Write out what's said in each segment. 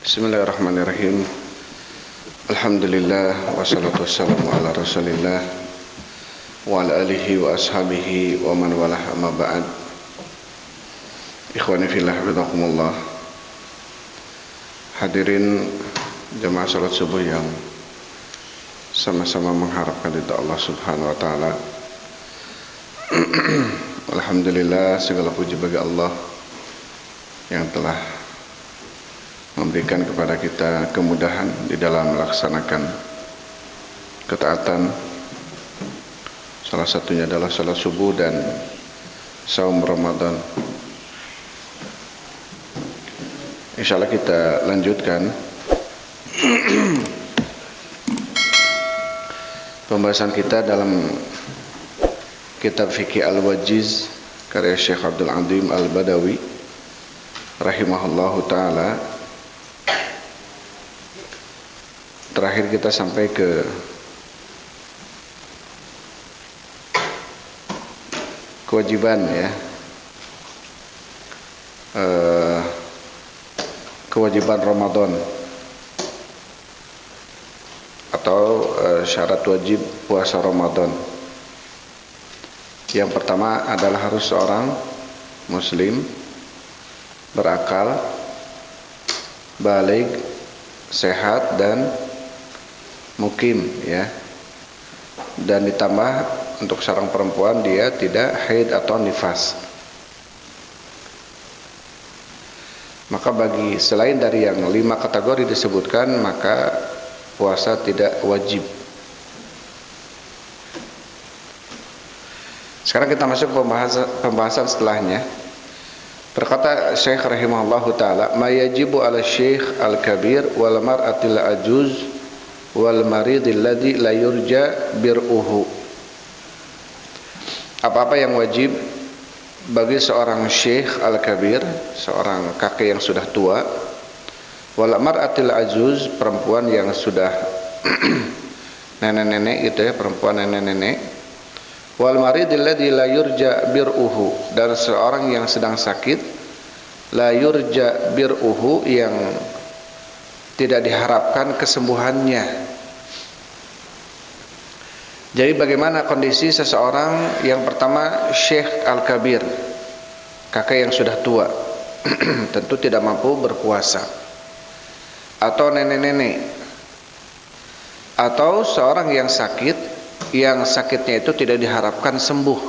Bismillahirrahmanirrahim. Alhamdulillah wassalatu wassalamu ala Rasulillah wa ala alihi wa ashabihi wa man walah, amma ba'd. Ikhwani fillah hafizakumullah. Hadirin jemaah salat subuh yang sama-sama mengharapkan ridha Allah Subhanahu wa taala. Alhamdulillah, segala puji bagi Allah yang telah memberikan kepada kita kemudahan di dalam melaksanakan ketaatan. Salah satunya adalah salat subuh dan saum Ramadan. Insyaallah kita lanjutkan pembahasan kita dalam kitab Fikih Al-Wajiz karya Syekh Abdul Azim Al-Badawi rahimahullahu ta'ala. Terakhir kita sampai ke kewajiban kewajiban Ramadan atau syarat wajib puasa Ramadan. Yang pertama adalah harus seorang muslim berakal, baligh, sehat dan mukim, dan ditambah untuk seorang perempuan dia tidak haid atau nifas. Maka bagi selain dari yang 5 kategori disebutkan, maka puasa tidak wajib. Sekarang kita masuk pembahasan setelahnya. Berkata Syekh rahimahullahu ta'ala, ma yajibu ala syekh al-kabir wal mar'atil ajuz wal maridil ladzi la yurja bir'uhu. Apa-apa yang wajib bagi seorang syekh al-kabir, seorang kakek yang sudah tua, wal mar'atil ajuz, perempuan yang sudah nenek-nenek gitu perempuan nenek-nenek, wal maridil ladzi la yurja bir'uhu, dan seorang yang sedang sakit, la yurja bir'uhu, yang tidak diharapkan kesembuhannya. Jadi bagaimana kondisi seseorang? Yang pertama, Syekh Al-Kabir, kakek yang sudah tua, tentu tidak mampu berpuasa, atau nenek-nenek, atau seorang yang sakit, yang sakitnya itu tidak diharapkan sembuh,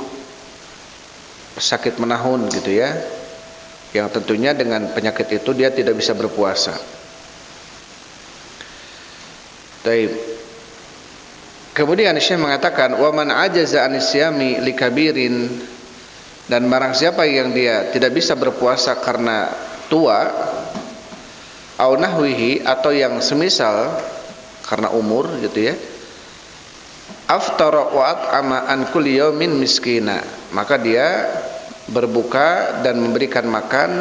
sakit menahun gitu yang tentunya dengan penyakit itu dia tidak bisa berpuasa. Baik. Kemudian Syekh mengatakan, wa man ajaza anisyami likabirin, dan barang siapa yang dia tidak bisa berpuasa karena tua, au nahwihi, atau yang semisal karena umur gitu aftara wa at'ama an kulli yaumin miskina, maka dia berbuka dan memberikan makan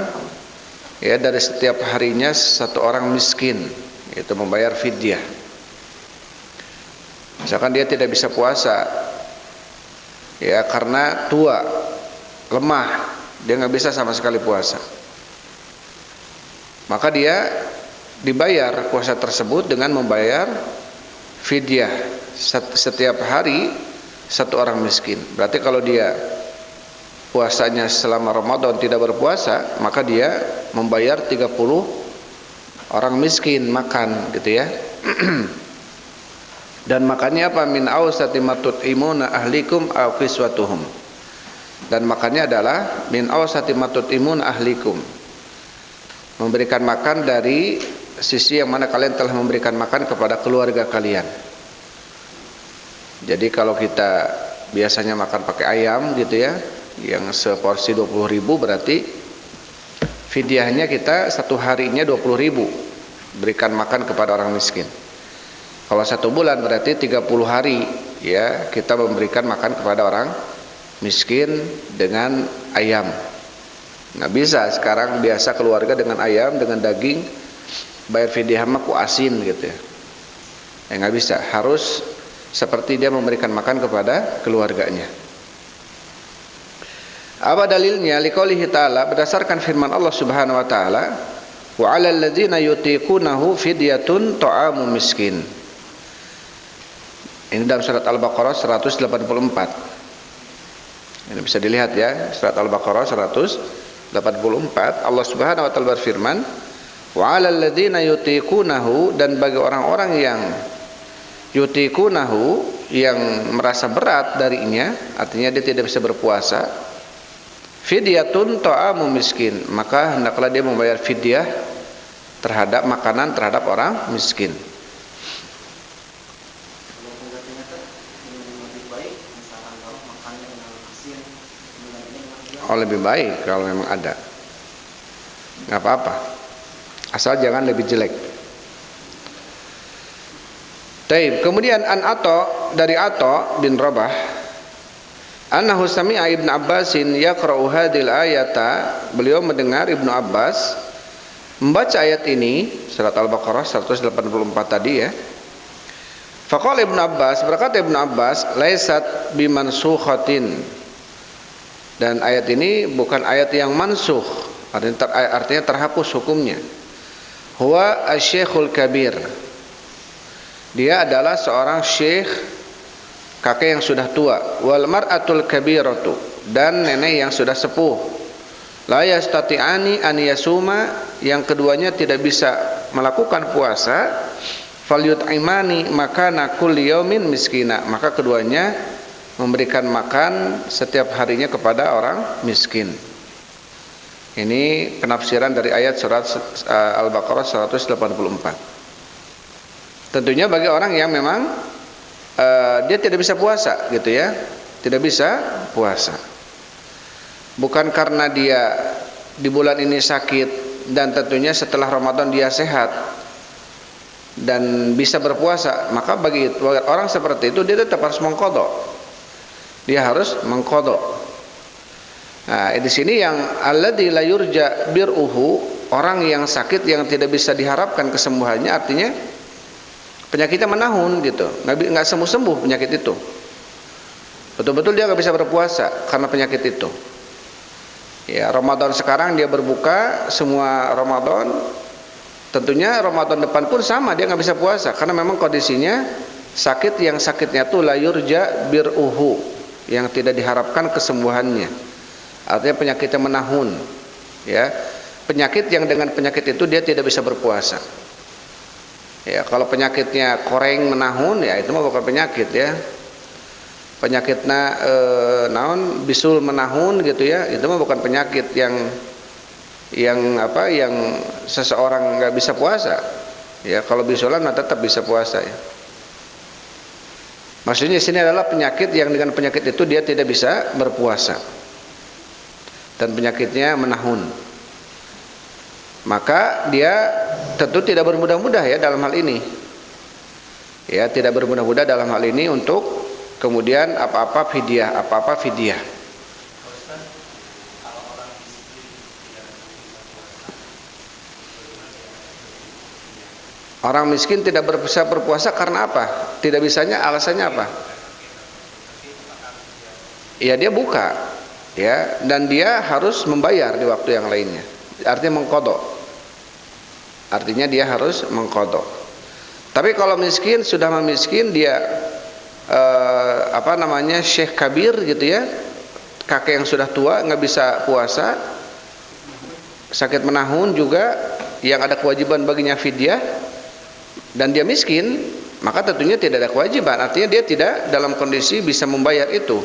dari setiap harinya satu orang miskin, yaitu membayar fidyah. Misalkan dia tidak bisa puasa karena tua, lemah, dia nggak bisa sama sekali puasa, maka dia dibayar puasa tersebut dengan membayar fidyah setiap hari satu orang miskin. Berarti kalau dia puasanya selama Ramadan tidak berpuasa, maka dia membayar 30 orang miskin makan gitu Dan makannya apa? Min awsati matut'imuna ahlikum aw kiswatuhum. Dan makannya adalah min awsati matut'imuna ahlikum, memberikan makan dari sisi yang mana kalian telah memberikan makan kepada keluarga kalian. Jadi kalau kita biasanya makan pakai ayam gitu yang seporsi 20.000, berarti fidyahnya kita satu harinya 20.000 berikan makan kepada orang miskin. Kalau 1 bulan berarti 30 hari kita memberikan makan kepada orang miskin dengan ayam. Nggak bisa sekarang biasa keluarga dengan ayam, dengan daging, bayar fidyah mah ku asin gitu nggak bisa, harus seperti dia memberikan makan kepada keluarganya. Apa dalilnya? Liqaulihi ta'ala, berdasarkan firman Allah Subhanahu wa taala, Wa 'alal ladzina yutiqunahu fidyatun ta'amu miskin. Ini dalam surat Al-Baqarah 184. Ini bisa dilihat ya, surat Al-Baqarah 184. Allah Subhanahu wa taala berfirman, wa 'alal ladzina yutiqunahu, dan bagi orang-orang yang yutiqunahu, yang merasa berat darinya, artinya dia tidak bisa berpuasa, fidyatun ta'amu miskin, maka hendaklah dia membayar fidyah terhadap makanan terhadap orang miskin. Oh, lebih baik kalau memang ada, nggak apa-apa, asal jangan lebih jelek. Taib. Kemudian an Atta, dari Atta bin Rabah, annahu sami'a Ibnu Abbasin yaqra'u hadhil ayata, beliau mendengar Ibnu Abbas membaca ayat ini, surat Al-Baqarah 184 tadi ya. Faqala Ibnu Abbas, berkata Ibnu Abbas, laisat bimansukhatin, dan ayat ini bukan ayat yang mansukh, artinya terhapus hukumnya. Huwa asy-syekhul kabir, dia adalah seorang syekh, kakek yang sudah tua. Wal mar'atul kabiratu, dan nenek yang sudah sepuh. La yastati'ani an yasuma, yang keduanya tidak bisa melakukan puasa. Falyut'imani makana kulli yaumin miskina, maka keduanya memberikan makan setiap harinya kepada orang miskin. Ini penafsiran dari ayat surat Al-Baqarah 184. Tentunya bagi orang yang memang dia tidak bisa puasa gitu ya, tidak bisa puasa, bukan karena dia di bulan ini sakit, dan tentunya setelah Ramadan dia sehat dan bisa berpuasa, maka bagi orang seperti itu dia tetap harus mengqadha. Dia harus mengqadha. Nah, di sini yang alladzi la yurja bir'uhu, orang yang sakit yang tidak bisa diharapkan kesembuhannya, artinya penyakitnya menahun gitu, nggak sembuh penyakit itu. Betul-betul dia nggak bisa berpuasa karena penyakit itu. Ya, Ramadan sekarang dia berbuka semua Ramadan, tentunya Ramadan depan pun sama, dia nggak bisa puasa karena memang kondisinya sakit, yang sakitnya tuh la yurja bir'uhu, yang tidak diharapkan kesembuhannya, artinya penyakitnya menahun ya, penyakit yang dengan penyakit itu dia tidak bisa berpuasa ya. Kalau penyakitnya koreng menahun ya itu mah bukan penyakit ya, penyakitnya naon bisul menahun gitu ya, itu mah bukan penyakit yang seseorang nggak bisa puasa ya. Kalau bisulan nah tetap bisa puasa ya. Maksudnya sini adalah penyakit yang dengan penyakit itu dia tidak bisa berpuasa dan penyakitnya menahun, maka dia tentu tidak bermudah-mudah ya dalam hal ini ya, tidak bermudah-mudah dalam hal ini untuk kemudian apa-apa fidyah. Orang miskin tidak bisa berpuasa karena apa? Tidak bisanya alasannya apa? Ya dia buka ya, dan dia harus membayar di waktu yang lainnya. Artinya mengqadha. Artinya dia harus mengqadha. Tapi kalau miskin, sudah memiskin, dia syekh kabir gitu ya, kakek yang sudah tua nggak bisa puasa, sakit menahun juga, yang ada kewajiban baginya fidyah, dan dia miskin, maka tentunya tidak ada kewajiban. Artinya dia tidak dalam kondisi bisa membayar itu,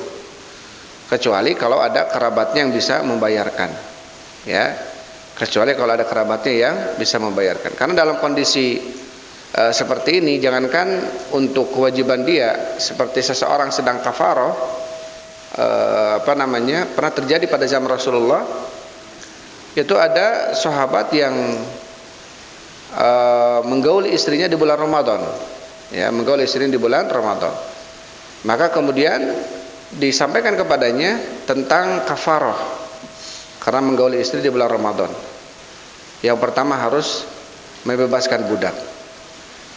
kecuali kalau ada kerabatnya yang bisa membayarkan ya, kecuali kalau ada kerabatnya yang bisa membayarkan. Karena dalam kondisi seperti ini, jangankan untuk kewajiban dia, seperti seseorang sedang kafaroh, pernah terjadi pada zaman Rasulullah, itu ada sahabat yang menggauli istrinya di bulan Ramadan ya, menggauli istrinya di bulan Ramadan, maka kemudian disampaikan kepadanya tentang kafarah karena menggauli istri di bulan Ramadan. Yang pertama harus membebaskan budak.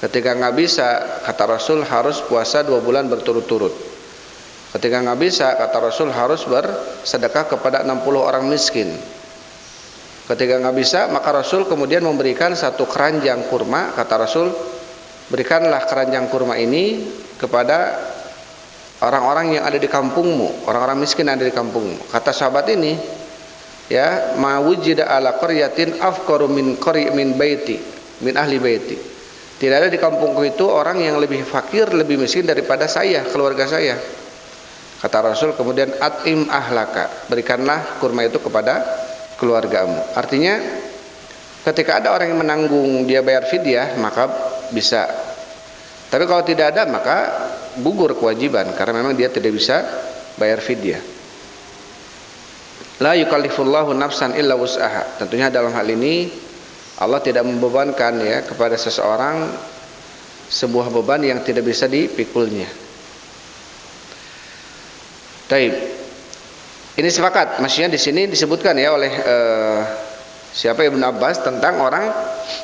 Ketika nggak bisa, kata Rasul, harus puasa 2 bulan berturut-turut. Ketika nggak bisa, kata Rasul, harus bersedekah kepada 60 orang miskin. Ketika nggak bisa, maka Rasul kemudian memberikan satu keranjang kurma. Kata Rasul, berikanlah keranjang kurma ini kepada orang-orang yang ada di kampungmu, orang-orang miskin yang ada di kampungmu. Kata sahabat ini, ya, ma wujida ala qaryatin afqaru min baiti, min ahli baiti. Tidak ada di kampungku itu orang yang lebih fakir, lebih miskin daripada saya, keluarga saya. Kata Rasul kemudian, at'im ahlaka, berikanlah kurma itu kepada keluargamu. Artinya ketika ada orang yang menanggung dia bayar fidyah, maka bisa. Tapi kalau tidak ada, maka gugur kewajiban karena memang dia tidak bisa bayar fidyah. La yukallifullahu nafsan illa wus'aha. Tentunya dalam hal ini Allah tidak membebankan ya kepada seseorang sebuah beban yang tidak bisa dipikulnya. Taib. Ini sepakat, maksudnya di sini disebutkan ya oleh siapa, Ibnu Abbas, tentang orang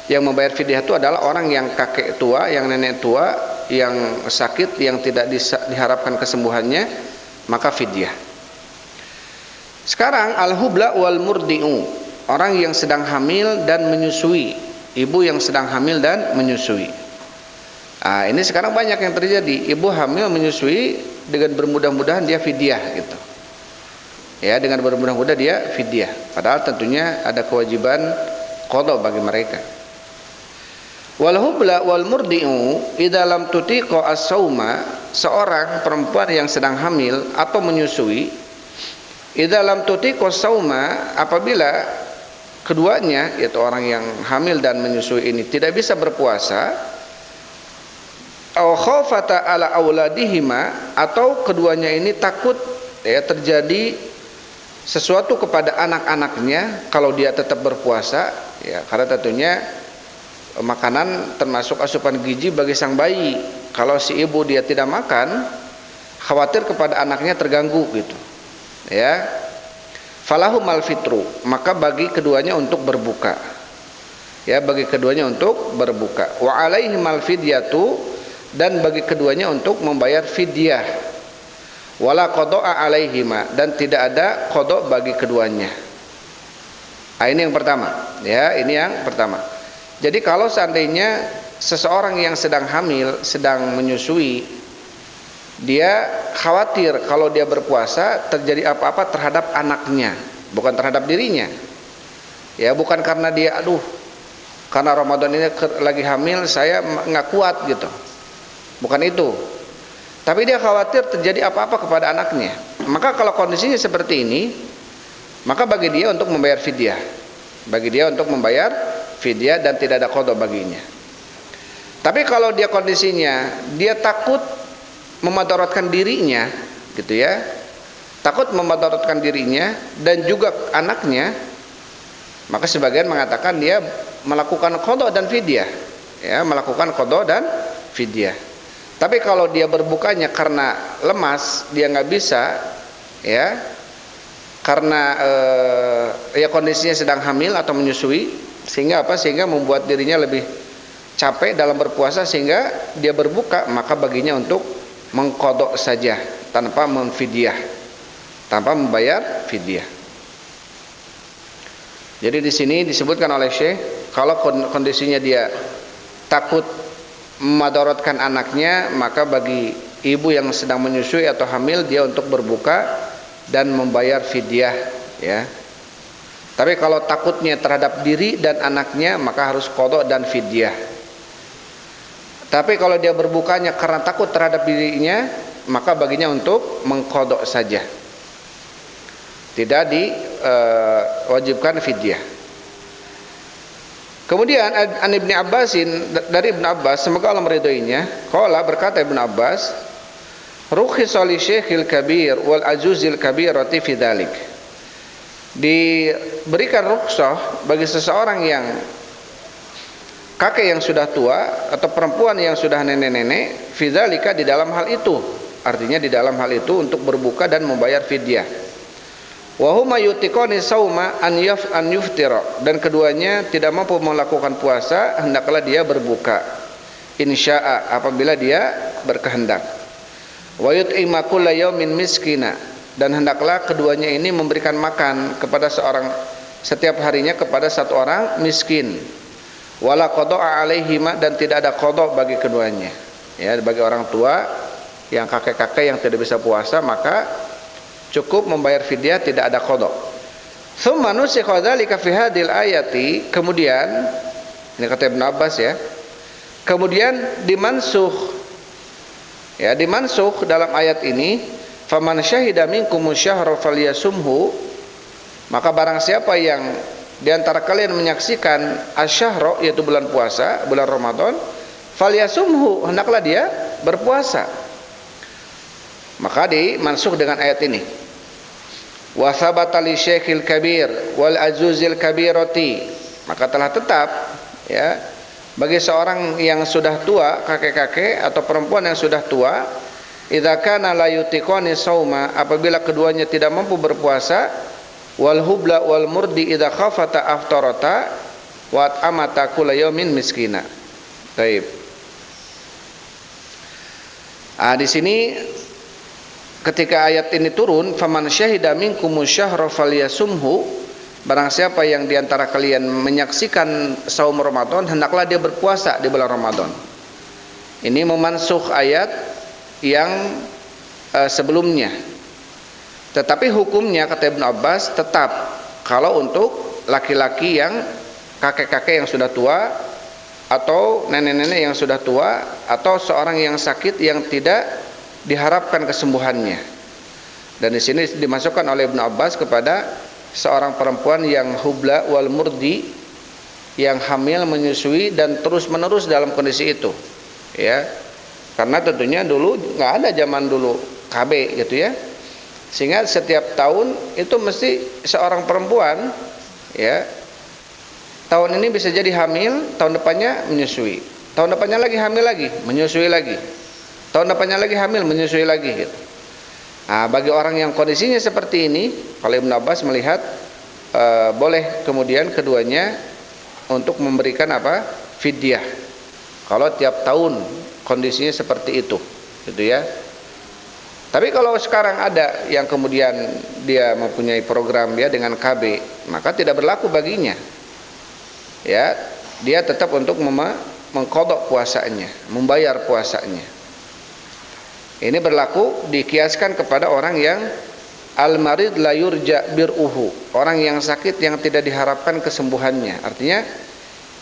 yang membayar fidyah itu adalah orang yang kakek tua, yang nenek tua, yang sakit, yang tidak diharapkan kesembuhannya, maka fidyah. Sekarang al-hubla wal murdi'u, orang yang sedang hamil dan menyusui, ibu yang sedang hamil dan menyusui. Nah, ini sekarang banyak yang terjadi, ibu hamil menyusui dengan bermudah-mudahan dia fidyah gitu. Ya, dengan bermudah-mudah dia fidyah. Padahal tentunya ada kewajiban qada bagi mereka. Wal hubla wal murdi'u idza lam tutiqa as-sauma, seorang perempuan yang sedang hamil atau menyusui, idza lam tutiqa as-sauma, apabila keduanya, yaitu orang yang hamil dan menyusui ini tidak bisa berpuasa, aw khafata ala auladihima, atau keduanya ini takut ya terjadi sesuatu kepada anak-anaknya kalau dia tetap berpuasa, ya, karena tentunya makanan termasuk asupan gizi bagi sang bayi. Kalau si ibu dia tidak makan, khawatir kepada anaknya terganggu gitu, ya. Falahum al-fitru, maka bagi keduanya untuk berbuka, ya, bagi keduanya untuk berbuka. Wa alaihim al-fidyatu, dan bagi keduanya untuk membayar fidyah. Wala qada'a alaihima, dan tidak ada qada bagi keduanya. Ini yang pertama, ya, ini yang pertama. Jadi kalau seandainya seseorang yang sedang hamil, sedang menyusui, dia khawatir kalau dia berpuasa terjadi apa-apa terhadap anaknya, bukan terhadap dirinya. Ya, bukan karena dia karena Ramadan ini lagi hamil saya nggak kuat gitu. Bukan itu. Tapi dia khawatir terjadi apa-apa kepada anaknya. Maka kalau kondisinya seperti ini, maka bagi dia untuk membayar fidyah. Bagi dia untuk membayar fidyah dan tidak ada qada baginya. Tapi kalau dia kondisinya dia takut memadaratkan dirinya, gitu ya. Takut memadaratkan dirinya dan juga anaknya, maka sebagian mengatakan dia melakukan qada dan fidyah. Ya, melakukan qada dan fidyah. Tapi kalau dia berbukanya karena lemas, dia nggak bisa, ya, karena ya kondisinya sedang hamil atau menyusui, sehingga apa? Sehingga membuat dirinya lebih capek dalam berpuasa sehingga dia berbuka, maka baginya untuk mengqada saja tanpa memfidyah, tanpa membayar fidyah. Jadi di sini disebutkan oleh Syekh, kalau kondisinya dia takut memadaratkan anaknya, maka bagi ibu yang sedang menyusui atau hamil dia untuk berbuka dan membayar fidyah, ya. Tapi kalau takutnya terhadap diri dan anaknya, maka harus qada dan fidyah. Tapi kalau dia berbukanya karena takut terhadap dirinya, maka baginya untuk mengqada saja. Tidak diwajibkan fidyah. Kemudian an Ibnu Abbasin, dari Ibnu Abbas, semoga Allah meridhoinya, qala, berkata Ibnu Abbas, rukhisa li syekhil kabir wal ajuzil kabirati fi dzalik. Diberikan rukhsah bagi seseorang yang kakek yang sudah tua atau perempuan yang sudah nenek-nenek, fi dzalika, di dalam hal itu. Artinya di dalam hal itu untuk berbuka dan membayar fidyah. Wa huma yutiqani sauma an yuftira, dan keduanya tidak mampu melakukan puasa, hendaklah dia berbuka insya'a, apabila dia berkehendak. Wa yut'ima kulla yaumin miskina, dan hendaklah keduanya ini memberikan makan kepada seorang setiap harinya kepada satu orang miskin. Wala qada'a alaihima, dan tidak ada qada bagi keduanya. Ya, bagi orang tua yang kakek-kakek yang tidak bisa puasa, maka cukup membayar fidyah, tidak ada qada. Tsumma nusikha dzalika fi hadhil ayati, kemudian ini kata Ibnu Abbas ya. Kemudian dimansukh, ya, dimansukh dalam ayat ini, faman syahida minkum syahra falyasumhu, maka barang siapa yang di antara kalian menyaksikan asyhara, yaitu bulan puasa, bulan Ramadan, falyasumhu, hendaklah dia berpuasa. Maka dimansukh dengan ayat ini. Wa thabata li syekhil kabir wal azuzil kabirati, maka telah tetap, ya, bagi seorang yang sudah tua, kakek-kakek atau perempuan yang sudah tua, idza kana la yutiqani sauma, apabila keduanya tidak mampu berpuasa, wal hubla wal murdi idza khafata aftarata wa amata kulla yaumin miskina. Baik. Di sini ketika ayat ini turun, faman syahida minkumus syahra falyasumhu, barang siapa yang di antara kalian menyaksikan saum Ramadan, hendaklah dia berpuasa di bulan Ramadan. Ini memansukh ayat yang sebelumnya. Tetapi hukumnya kata Ibnu Abbas tetap kalau untuk laki-laki yang kakek-kakek yang sudah tua, atau nenek-nenek yang sudah tua, atau seorang yang sakit yang tidak diharapkan kesembuhannya. Dan di sini dimasukkan oleh Ibnu Abbas kepada seorang perempuan yang hubla wal murdi, yang hamil, menyusui dan terus-menerus dalam kondisi itu. Ya. Karena tentunya dulu nggak ada zaman dulu KB gitu ya. Sehingga setiap tahun itu mesti seorang perempuan, ya, tahun ini bisa jadi hamil, tahun depannya menyusui, tahun depannya lagi hamil lagi, menyusui lagi, tahun depannya lagi hamil, menyusui lagi gitu. Nah, bagi orang yang kondisinya seperti ini, kalau Ibnu Abbas melihat boleh kemudian keduanya untuk memberikan apa? Fidyah. Kalau tiap tahun kondisinya seperti itu, gitu ya. Tapi kalau sekarang ada yang kemudian dia mempunyai program ya dengan KB, maka tidak berlaku baginya. Ya, dia tetap untuk mengqadha puasanya, membayar puasanya. Ini berlaku dikiaskan kepada orang yang al-marid la yurja bir'uhu, orang yang sakit yang tidak diharapkan kesembuhannya. Artinya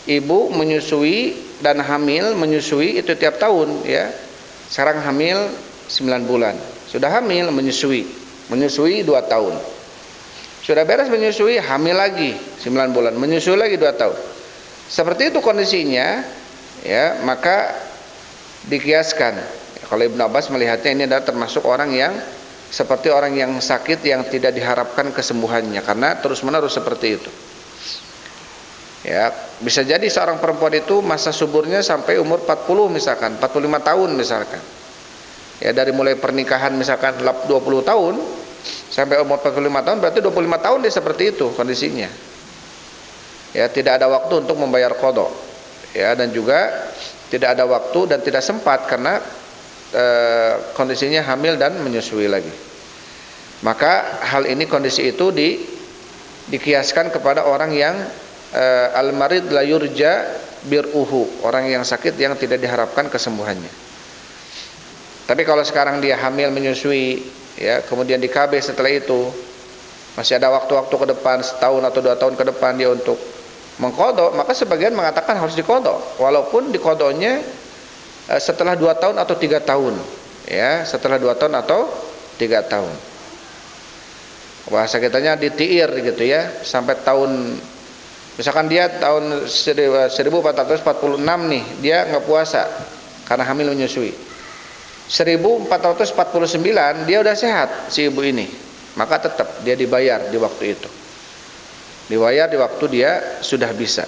ibu menyusui dan hamil, menyusui itu tiap tahun ya. Sekarang hamil 9 bulan. Sudah hamil, menyusui 2 tahun. Sudah beres menyusui, hamil lagi 9 bulan, menyusui lagi 2 tahun. Seperti itu kondisinya, ya, maka dikiaskan. Kalau Ibnu Abbas melihatnya ini adalah termasuk orang yang seperti orang yang sakit yang tidak diharapkan kesembuhannya, karena terus-menerus seperti itu. Ya, bisa jadi seorang perempuan itu masa suburnya sampai umur 40 misalkan, 45 tahun misalkan. Ya, dari mulai pernikahan misalkan 20 tahun sampai umur 45 tahun, berarti 25 tahun dia seperti itu kondisinya. Ya, tidak ada waktu untuk membayar qadha. Ya, dan juga tidak ada waktu dan tidak sempat karena kondisinya hamil dan menyusui lagi. Maka hal ini, kondisi itu dikiaskan kepada orang yang al-marid la yurja bir'uhu, orang yang sakit yang tidak diharapkan kesembuhannya. Tapi kalau sekarang dia hamil, menyusui, ya, kemudian di KB setelah itu masih ada waktu-waktu ke depan, setahun atau 2 tahun ke depan dia untuk mengqadha, maka sebagian mengatakan harus diqadha, walaupun diqadhanya setelah 2 tahun atau 3 tahun, ya, setelah 2 tahun atau 3 tahun. Bahasa kitanya ditiir gitu ya, sampai tahun, misalkan dia tahun 1446 nih, dia nggak puasa karena hamil menyusui. 1449 dia udah sehat si ibu ini, maka tetap dia dibayar di waktu itu, dibayar di waktu dia sudah bisa.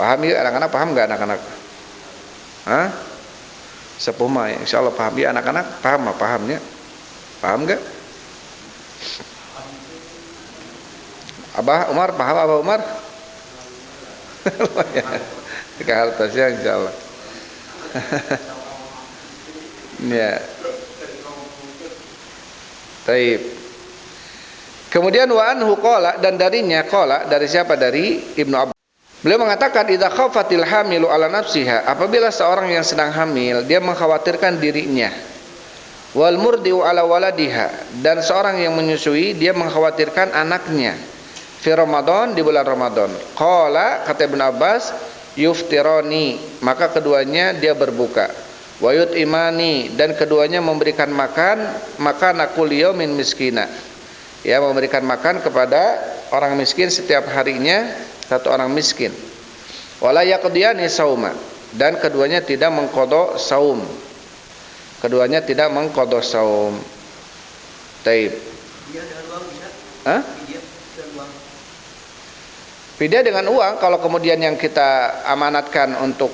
Paham ya anak-anak? Paham nggak anak-anak? Hah? Sepuh mah ya, insya Allah paham ya anak-anak? Pahamnya? Paham nggak? Abah Umar paham? Abah Umar? Dekat atasnya insya Allah. Ya. Taib. Kemudian wa anhu qala, dan darinya qala, dari siapa? Dari Ibnu Abbas. Beliau mengatakan idza khafatil hamilu ala nafsiha, apabila seorang yang sedang hamil dia mengkhawatirkan dirinya, wal murdiu ala waladiha, dan seorang yang menyusui dia mengkhawatirkan anaknya, fi Ramadan, di bulan Ramadan. Qala, kata Ibnu Abbas, yuftirani, maka keduanya dia berbuka, wa yutimani, dan keduanya memberikan makan, maka nakul yaumin miskina, ya, memberikan makan kepada orang miskin setiap harinya satu orang miskin. Wala yaqdiyani sauma, dan keduanya tidak mengqadha saum. Keduanya tidak mengqadha saum. Taib. Fidyah dengan uang bisa? Hah? Fidyah dengan uang. Fidyah dengan uang, kalau kemudian yang kita amanatkan untuk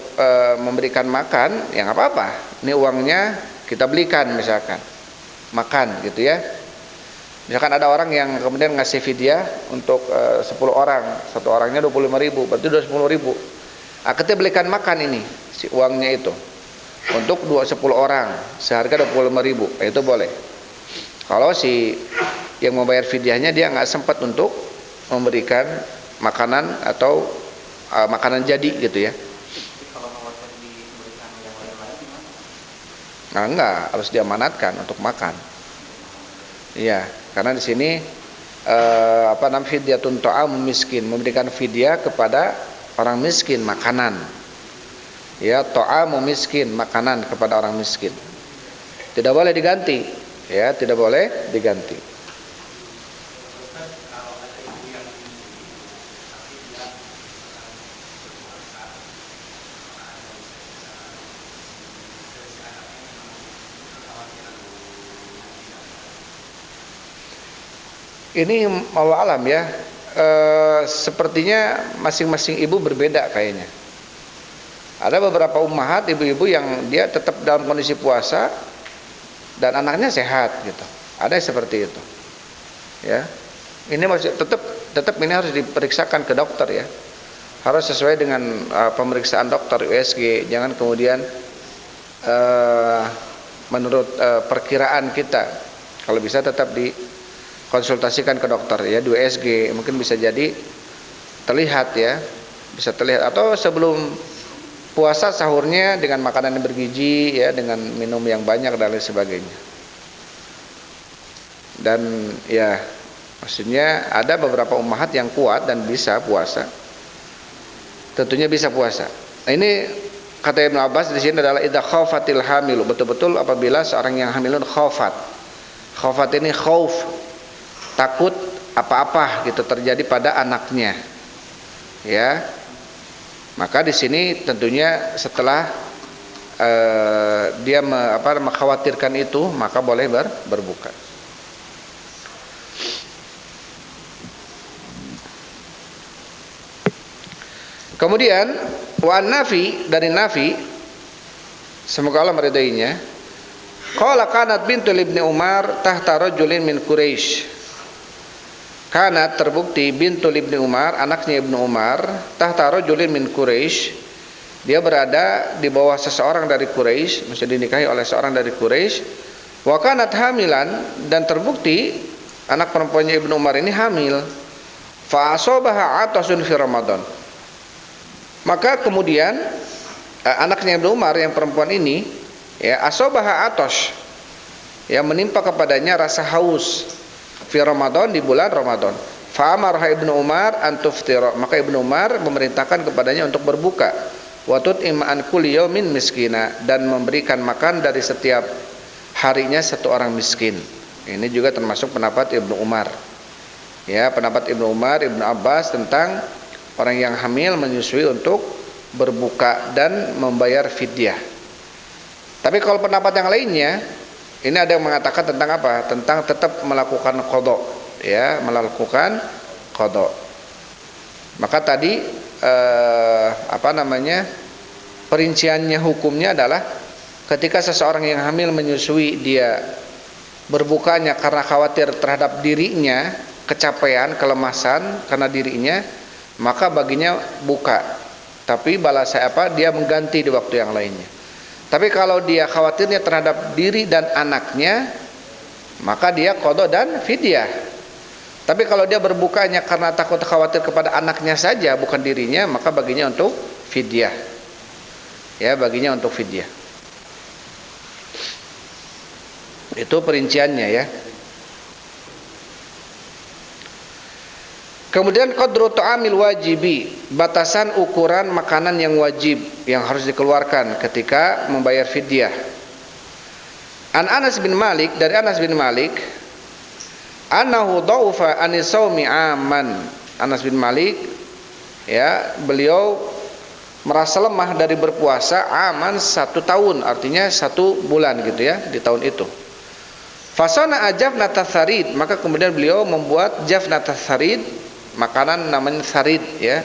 memberikan makan, ya nggak apa-apa. Ini uangnya kita belikan misalkan. Makan gitu ya. Misalkan ada orang yang kemudian ngasih fidyah untuk 10 orang, satu orangnya 25.000, berarti udah 10.000. Kita belikan makan ini, si uangnya itu, untuk 10 orang, seharga 25.000, itu boleh. Kalau si yang membayar fidyahnya dia nggak sempat untuk memberikan makanan atau makanan jadi gitu ya. Kalau diberikan yang lain-lain gimana? Nah, enggak, harus diamanatkan untuk makan. Iya, karena di sini fidyatun ta'am miskin, memberikan fidyah kepada orang miskin makanan. Ya, ta'am miskin, makanan kepada orang miskin. Tidak boleh diganti, ya, tidak boleh diganti. Ini Allah alam ya, sepertinya masing-masing ibu berbeda kayaknya. Ada beberapa ummahat, ibu-ibu yang dia tetap dalam kondisi puasa dan anaknya sehat gitu. Ada seperti itu. Ya. Ini masih tetap ini harus diperiksakan ke dokter ya. Harus sesuai dengan pemeriksaan dokter USG, jangan kemudian menurut perkiraan kita. Kalau bisa tetap konsultasikan ke dokter ya, di USG mungkin bisa jadi terlihat ya, bisa terlihat, atau sebelum puasa sahurnya dengan makanan yang bergizi ya, dengan minum yang banyak dan lain sebagainya. Dan ya maksudnya ada beberapa ummahat yang kuat dan bisa puasa, tentunya bisa puasa. Nah, ini kata Ibnu Abbas di sini adalah idza khafatil hamilu, betul-betul apabila seorang yang hamilun khafat. Khafat ini khauf, takut apa-apa gitu terjadi pada anaknya, ya. Maka di sini tentunya setelah dia mengkhawatirkan itu, maka boleh berbuka. Kemudian wa Nafi, dari Nafi, semoga Allah meridainya, qala kanat bintu Ibnu Umar tahta rajulin min Quraisy. Karena terbukti bintu Ibnu Umar, anaknya Ibnu Umar, tahta rajulin min Quraisy, dia berada di bawah seseorang dari Quraisy, maksudnya dinikahi oleh seorang dari Quraisy. Wa kanat hamilan, dan terbukti anak perempuannya Ibnu Umar ini hamil. Fa asabaha atasun fi Ramadan. Maka kemudian anaknya Ibnu Umar yang perempuan ini, ya, asabaha atos, ya, menimpa kepadanya rasa haus fi Ramadan, di bulan Ramadan. Fa amara Ibnu Umar an tuftira, maka Ibnu Umar memerintahkan kepadanya untuk berbuka. Wa tut'ima an kulli yaumin miskina, dan memberikan makan dari setiap harinya satu orang miskin. Ini juga termasuk pendapat Ibnu Umar. Ya, pendapat Ibnu Umar, Ibnu Abbas tentang orang yang hamil menyusui untuk berbuka dan membayar fidyah. Tapi kalau pendapat yang lainnya, ini ada yang mengatakan tentang apa? Tentang tetap melakukan qadha, ya, melakukan qadha. Maka tadi perinciannya, hukumnya adalah ketika seseorang yang hamil menyusui, dia berbukanya karena khawatir terhadap dirinya, kecapean, kelemasan karena dirinya, maka baginya buka. Tapi balasnya dia mengganti di waktu yang lainnya. Tapi kalau dia khawatirnya terhadap diri dan anaknya, maka dia qadha dan fidyah. Tapi kalau dia berbukanya karena takut khawatir kepada anaknya saja, bukan dirinya, maka baginya untuk fidyah. Ya, baginya untuk fidyah. Itu perinciannya ya. Kemudian qadru ta'amil wajibi, batasan ukuran makanan yang wajib yang harus dikeluarkan ketika membayar fidyah. An Anas bin Malik, dari Anas bin Malik, annahu dhaufa anis saumi aman. Anas bin Malik, ya, beliau merasa lemah dari berpuasa aman 1 tahun, artinya 1 bulan gitu ya, di tahun itu. Fasana ajafnat tsarid, maka kemudian beliau membuat jafnat tsarid, makanan namanya sarid ya.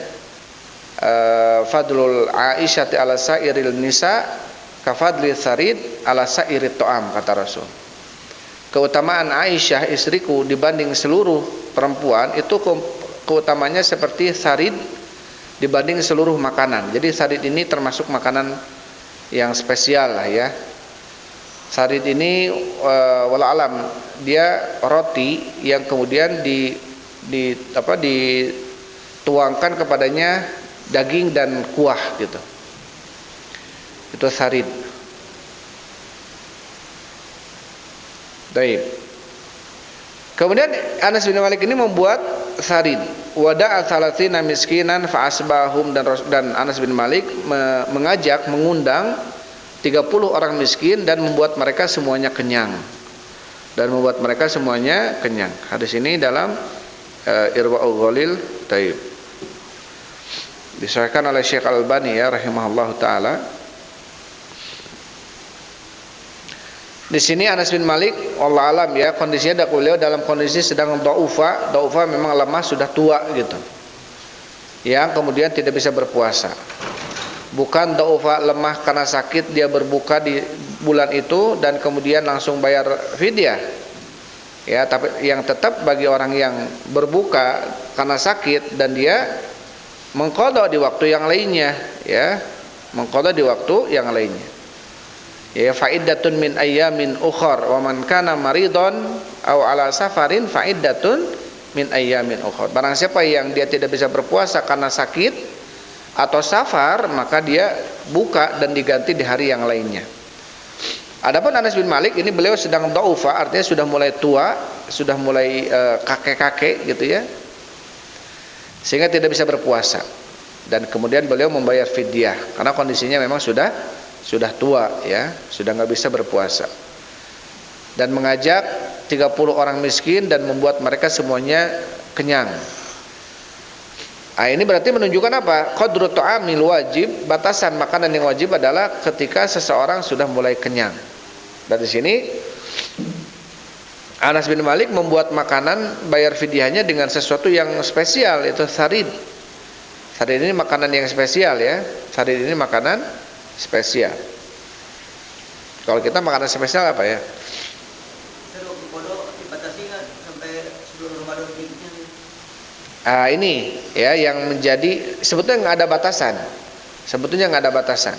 Fadlul Aisyati ala sairil nisa kafadli sarid ala sairit ta'am, kata Rasul. Keutamaan Aisyah istriku dibanding seluruh perempuan itu keutamanya seperti sarid dibanding seluruh makanan. Jadi sarid ini termasuk makanan yang spesial lah ya. Sarid ini walau alam dia roti yang kemudian dituangkan kepadanya daging dan kuah gitu. Itu sarid. Baik. Kemudian Anas bin Malik ini membuat sarid. Wada'a thalathina miskinan fa asbahum, dan Anas bin Malik mengundang 30 orang miskin dan membuat mereka semuanya kenyang. Hadis ini dalam Irwaul Ghalil. Taib. Disahkan oleh Syekh Al-Albani ya rahimahullahu taala. Di sini Anas bin Malik wallahu alam ya, kondisinya beliau dalam kondisi sedang dhaufa memang lemah, sudah tua gitu. Yang kemudian tidak bisa berpuasa. Bukan dhaufa lemah karena sakit dia berbuka di bulan itu dan kemudian langsung bayar fidyah. Ya, tapi yang tetap bagi orang yang berbuka karena sakit dan dia mengqadha di waktu yang lainnya ya, mengqadha di waktu yang lainnya. Ya, fa'iddatun min ayyamin ukhar wa man kana maridon aw ala safarin fa'iddatun min ayyamin ukhar. Barang siapa yang dia tidak bisa berpuasa karena sakit atau safar, maka dia buka dan diganti di hari yang lainnya. Adapun Anas bin Malik ini beliau sedang dhaufa, artinya sudah mulai tua, sudah mulai kakek-kakek gitu ya, sehingga tidak bisa berpuasa. Dan kemudian beliau membayar fidyah karena kondisinya memang sudah tua ya, sudah nggak bisa berpuasa. Dan mengajak 30 orang miskin dan membuat mereka semuanya kenyang. Ini berarti menunjukkan apa? Qadru ta'amil wajib, batasan makanan yang wajib adalah ketika seseorang sudah mulai kenyang. Dari sini Anas bin Malik membuat makanan bayar fidyahnya dengan sesuatu yang spesial, itu sarid. Sarid ini makanan yang spesial ya. Sarid ini makanan spesial. Kalau kita makanan spesial apa ya? Ini ya yang menjadi sebetulnya nggak ada batasan.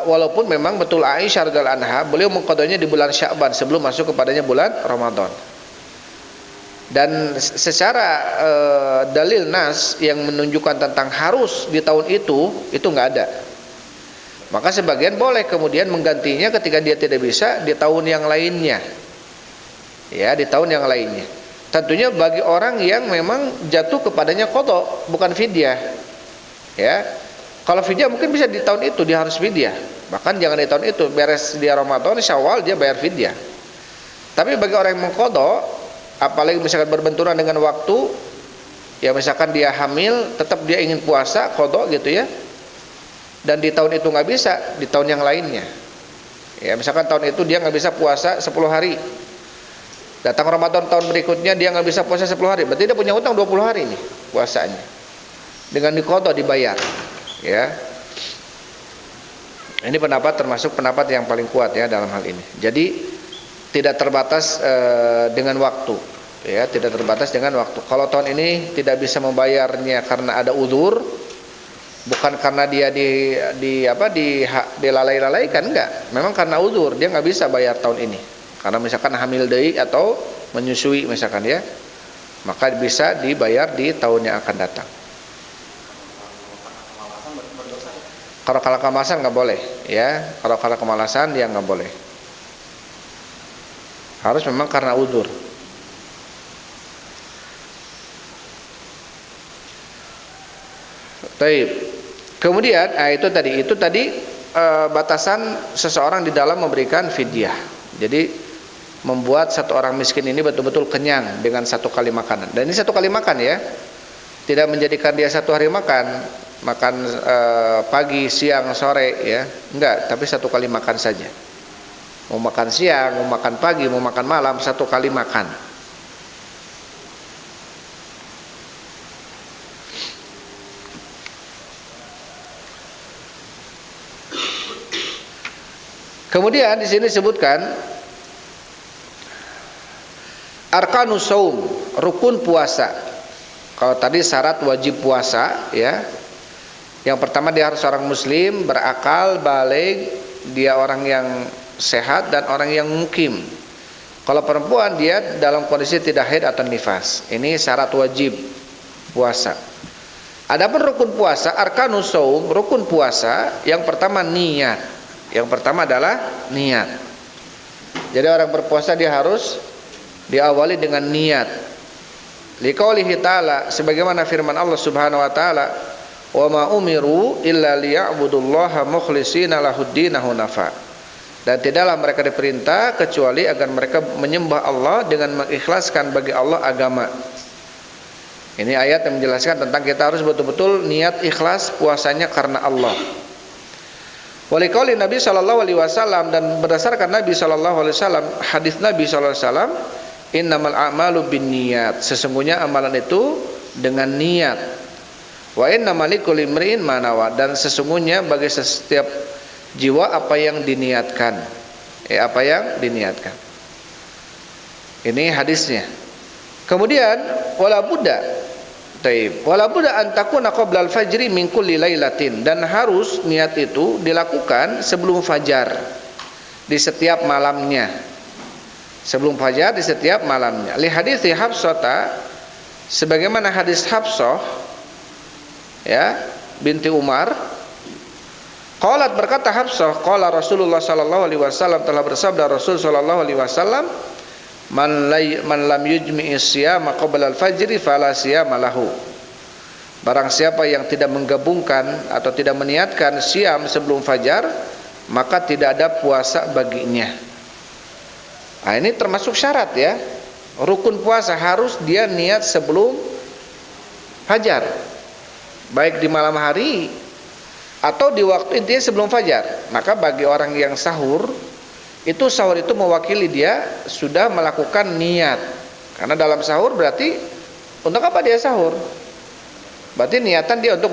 Walaupun memang betul Aisyah radhiyallahu anha beliau mengqadanya di bulan Sya'ban sebelum masuk kepadanya bulan Ramadan. Dan secara dalil nas yang menunjukkan tentang harus di tahun itu nggak ada. Maka sebagian boleh kemudian menggantinya ketika dia tidak bisa di tahun yang lainnya. Ya, di tahun yang lainnya. Tentunya bagi orang yang memang jatuh kepadanya qadha, bukan fidyah. Ya. Kalau fidyah mungkin bisa di tahun itu dia harus fidyah. Bahkan jangan di tahun itu, beres dia Ramadan, Syawal dia bayar fidyah. Tapi bagi orang yang mengqadha, apalagi misalkan berbenturan dengan waktu, ya misalkan dia hamil, tetap dia ingin puasa qadha gitu ya. Dan di tahun itu nggak bisa, di tahun yang lainnya. Ya, misalkan tahun itu dia nggak bisa puasa 10 hari. Datang Ramadan tahun berikutnya dia nggak bisa puasa 10 hari, berarti dia punya utang 20 hari nih puasanya. Dengan diqadha dibayar. Ya. Ini pendapat termasuk pendapat yang paling kuat ya dalam hal ini. Jadi tidak terbatas dengan waktu. Ya, tidak terbatas dengan waktu. Kalau tahun ini tidak bisa membayarnya karena ada uzur, bukan karena dia dilalai-lalaikan, enggak. Memang karena uzur dia nggak bisa bayar tahun ini. Karena misalkan hamil deui atau menyusui misalkan ya, maka bisa dibayar di tahun yang akan datang. Kalau kalah kemalasan nggak boleh, ya. Kalau kalah kemalasan dia nggak boleh. Harus memang karena udzur. Baik. Kemudian, itu tadi batasan seseorang di dalam memberikan fidyah. Jadi membuat satu orang miskin ini betul-betul kenyang dengan satu kali makanan. Dan ini satu kali makan ya, tidak menjadikan dia satu hari makan pagi, siang, sore ya, enggak, tapi satu kali makan saja. Mau makan siang, mau makan pagi, mau makan malam, satu kali makan. Kemudian di sini disebutkan arkanus shaum, rukun puasa. Kalau tadi syarat wajib puasa ya. Yang pertama dia harus orang muslim, berakal, baligh, dia orang yang sehat dan orang yang mukim. Kalau perempuan dia dalam kondisi tidak haid atau nifas. Ini syarat wajib puasa. Adapun rukun puasa, arkanus shaum, rukun puasa, yang pertama niat. Yang pertama adalah niat. Jadi orang berpuasa dia harus diawali dengan niat. Liqaulihi ta'ala, sebagaimana firman Allah Subhanahu wa taala, "Wa ma umiru illa liya'budullaha mukhlishina lahuddina hunafa." Dan tidaklah mereka diperintah kecuali agar mereka menyembah Allah dengan mengikhlaskan bagi Allah agama. Ini ayat yang menjelaskan tentang kita harus betul-betul niat ikhlas puasanya karena Allah. Waliqauli Nabi sallallahu alaihi wasallam, dan berdasarkan Nabi sallallahu alaihi wasallam, hadis Nabi sallallahu alaihi wasallam, innamal a'malu binniyat, sesungguhnya amalan itu dengan niat. Wa innamal likulli imri'in ma nawa, dan sesungguhnya bagi setiap jiwa apa yang diniatkan. Apa yang diniatkan. Ini hadisnya. Kemudian wala budda an takuna qabla al-fajri min kulli lailatin, dan harus niat itu dilakukan sebelum fajar di setiap malamnya. Sebelum fajar di setiap malamnya. Li hadits Hafsah, sebagaimana hadis Hafsah ya binti Umar, qalat, berkata Hafsah, qala Rasulullah sallallahu alaihi wasallam, telah bersabda Rasul sallallahu alaihi wasallam, man lam yujmi'is siyama qabla al-fajri fala siyama lahu. Barang siapa yang tidak menggabungkan atau tidak meniatkan siam sebelum fajar, maka tidak ada puasa baginya. Nah, ini termasuk syarat ya. Rukun puasa harus dia niat sebelum fajar. Baik di malam hari atau di waktu intinya sebelum fajar. Maka bagi orang yang sahur, itu sahur itu mewakili dia sudah melakukan niat. Karena dalam sahur berarti untuk apa dia sahur? Berarti niatan dia untuk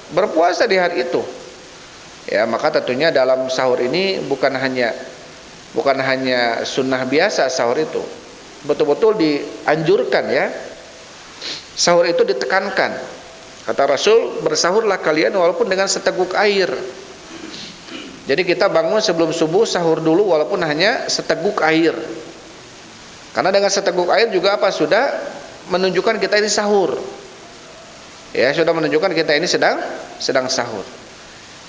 berpuasa di hari itu. Ya, maka tentunya dalam sahur ini bukan hanya sunnah biasa sahur itu. Betul-betul dianjurkan ya. Sahur itu ditekankan. Kata Rasul, bersahurlah kalian walaupun dengan seteguk air. Jadi kita bangun sebelum subuh, sahur dulu walaupun hanya seteguk air. Karena dengan seteguk air juga apa? Sudah menunjukkan kita ini sahur. Ya, sudah menunjukkan kita ini sedang sahur.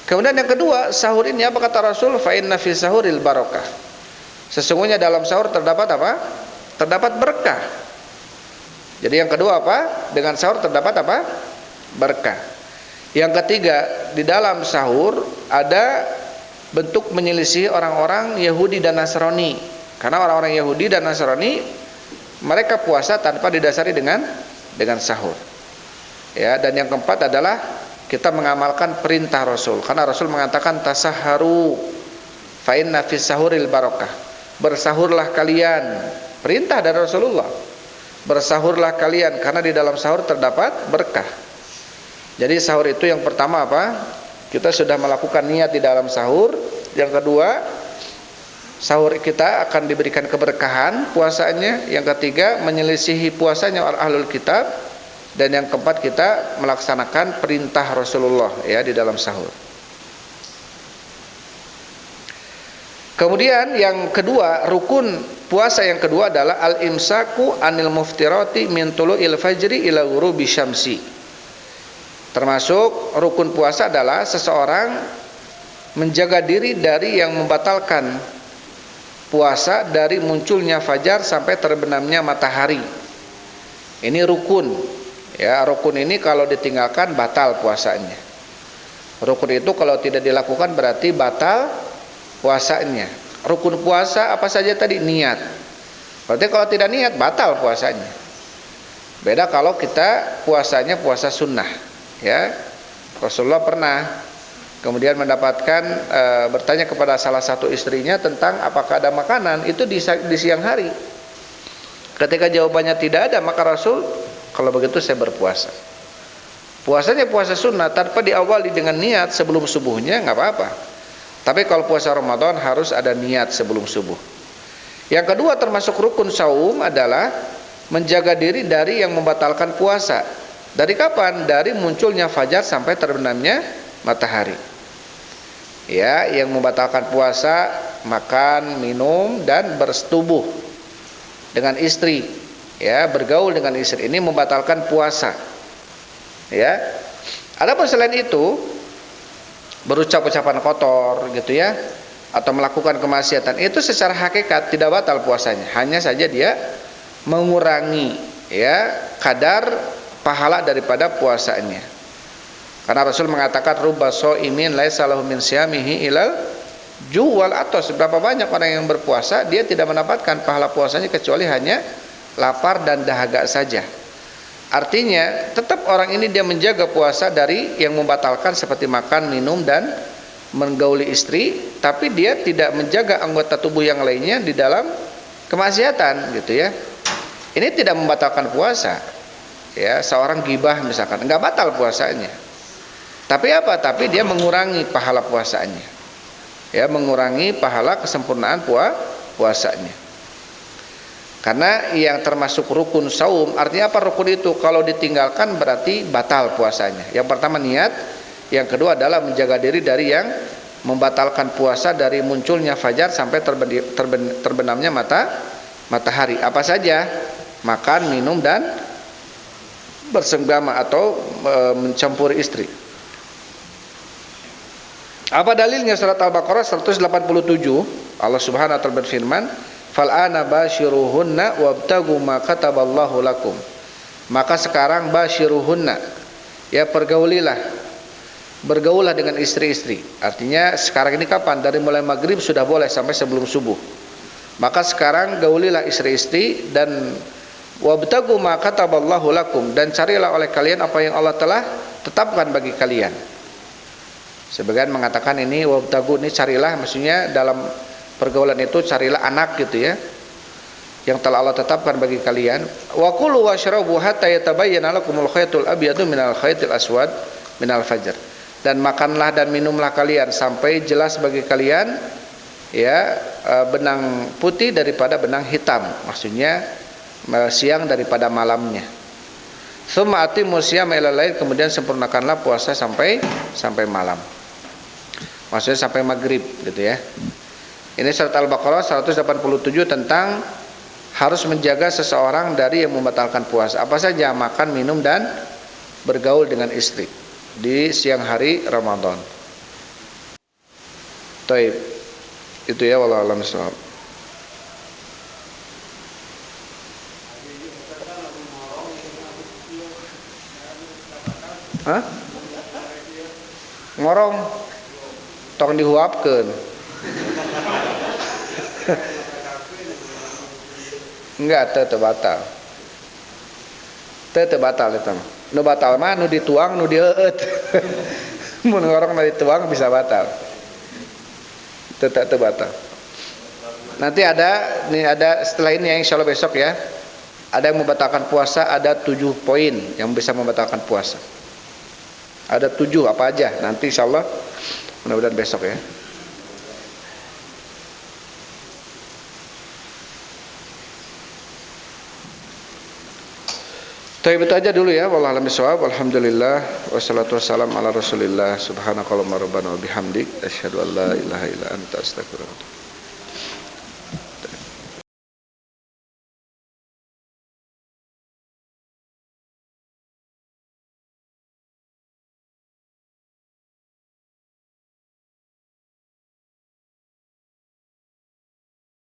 Kemudian yang kedua, sahur ini apa kata Rasul? Fa inna fi sahuril barakah. Sesungguhnya dalam sahur terdapat apa? Terdapat berkah. Jadi yang kedua apa? Dengan sahur terdapat apa? Berkah. Yang ketiga, di dalam sahur ada bentuk menyelisih orang-orang Yahudi dan Nasrani. Karena orang-orang Yahudi dan Nasrani mereka puasa tanpa didasari dengan sahur. Ya, dan yang keempat adalah kita mengamalkan perintah Rasul. Karena Rasul mengatakan tasahharu fa inna fis sahuril barakah. Bersahurlah kalian. Perintah dari Rasulullah. Bersahurlah kalian karena di dalam sahur terdapat berkah. Jadi sahur itu yang pertama apa? Kita sudah melakukan niat di dalam sahur. Yang kedua, sahur kita akan diberikan keberkahan puasanya. Yang ketiga, menyelisihi puasanya ahlul kitab. Dan yang keempat, kita melaksanakan perintah Rasulullah ya di dalam sahur. Kemudian yang kedua, rukun puasa yang kedua adalah al-imsaku anil muftirati min tulu'il fajri ila ghurubi syamsi. Termasuk rukun puasa adalah seseorang menjaga diri dari yang membatalkan puasa dari munculnya fajar sampai terbenamnya matahari. Ini rukun. Ya, rukun ini kalau ditinggalkan batal puasanya. Rukun itu kalau tidak dilakukan berarti batal puasanya. Rukun puasa apa saja tadi? Niat. Berarti kalau tidak niat batal puasanya. Beda kalau kita puasanya puasa sunnah, ya. Rasulullah pernah kemudian mendapatkan bertanya kepada salah satu istrinya tentang apakah ada makanan itu di siang hari. Ketika jawabannya tidak ada, maka Rasul, kalau begitu saya berpuasa. Puasanya puasa sunnah tanpa diawali dengan niat sebelum subuhnya nggak apa-apa. Tapi kalau puasa Ramadan harus ada niat sebelum subuh. Yang kedua termasuk rukun saum adalah menjaga diri dari yang membatalkan puasa. Dari kapan? Dari munculnya fajar sampai terbenamnya matahari. Ya, yang membatalkan puasa makan, minum dan bersetubuh dengan istri. Ya, bergaul dengan istri ini membatalkan puasa. Ya. Adapun selain itu berucap ucapan kotor gitu ya, atau melakukan kemaksiatan, itu secara hakikat tidak batal puasanya, hanya saja dia mengurangi ya kadar pahala daripada puasanya. Karena Rasul mengatakan rubba shaimin laisa lahu min siyamihi ilal juwal atos. Berapa banyak orang yang berpuasa dia tidak mendapatkan pahala puasanya kecuali hanya lapar dan dahaga saja. Artinya tetap orang ini dia menjaga puasa dari yang membatalkan seperti makan, minum dan menggauli istri, tapi dia tidak menjaga anggota tubuh yang lainnya di dalam kemaksiatan gitu ya. Ini tidak membatalkan puasa. Ya, seorang gibah misalkan enggak batal puasanya. Tapi apa? Tapi dia mengurangi pahala puasanya. Ya, mengurangi pahala kesempurnaan puasanya. Karena yang termasuk rukun saum, artinya apa rukun itu? Kalau ditinggalkan berarti batal puasanya. Yang pertama niat, yang kedua adalah menjaga diri dari yang membatalkan puasa dari munculnya fajar sampai terbenamnya matahari. Apa saja? Makan, minum dan bersenggama atau mencampuri istri. Apa dalilnya? Surat Al-Baqarah 187, Allah Subhanahu wa taala berfirman, fal ana basyiruhunna wabtagu ma kataballahu lakum. Maka sekarang basyiruhunna, ya bergaulah dengan istri-istri. Artinya sekarang ini kapan? Dari mulai maghrib sudah boleh sampai sebelum subuh. Maka sekarang gaulilah istri-istri dan wabtagu ma kataballahu lakum, dan carilah oleh kalian apa yang Allah telah tetapkan bagi kalian. Sebagian mengatakan ini wabtagu ini carilah, maksudnya dalam pergaulan itu carilah anak gitu ya, yang telah Allah tetapkan bagi kalian. Wa kulu washrabu hatta yatabayyana lakumul khaytul abyadu minal khaytil aswad minal fajr. Dan makanlah dan minumlah kalian sampai jelas bagi kalian ya benang putih daripada benang hitam, maksudnya siang daripada malamnya. Tsumma atimmu siyama ilal lail, kemudian sempurnakanlah puasa sampai malam. Maksudnya sampai maghrib gitu ya. Ini surat Al-Baqarah 187 tentang harus menjaga seseorang dari yang membatalkan puasa. Apa saja? Makan, minum dan bergaul dengan istri di siang hari Ramadan. Taib. Itu ya, wallahu a'lam bishawab. Hah? Ngorong tong dihuapkeun. Enggak, teu batal. Teu batal eta mah. Nu batal mah nu dituang, nu dieueut. Mun ngorong nu dituang bisa batal. Teu batal. Nanti ada setelah ini ya, insyaallah besok ya. Ada yang membatalkan puasa, ada 7 poin yang bisa membatalkan puasa. Ada 7 apa aja? Nanti insyaallah mudah-mudahan besok ya. Tapi itu aja dulu ya. Wallahu a'lam bishawab. Alhamdulillah wassalatu wassalamu ala Rasulillah. Subhanakallahumma rabbana wa bihamdik asyhadu an la ilaha illa anta astaghfiruka wa atubu ilaik.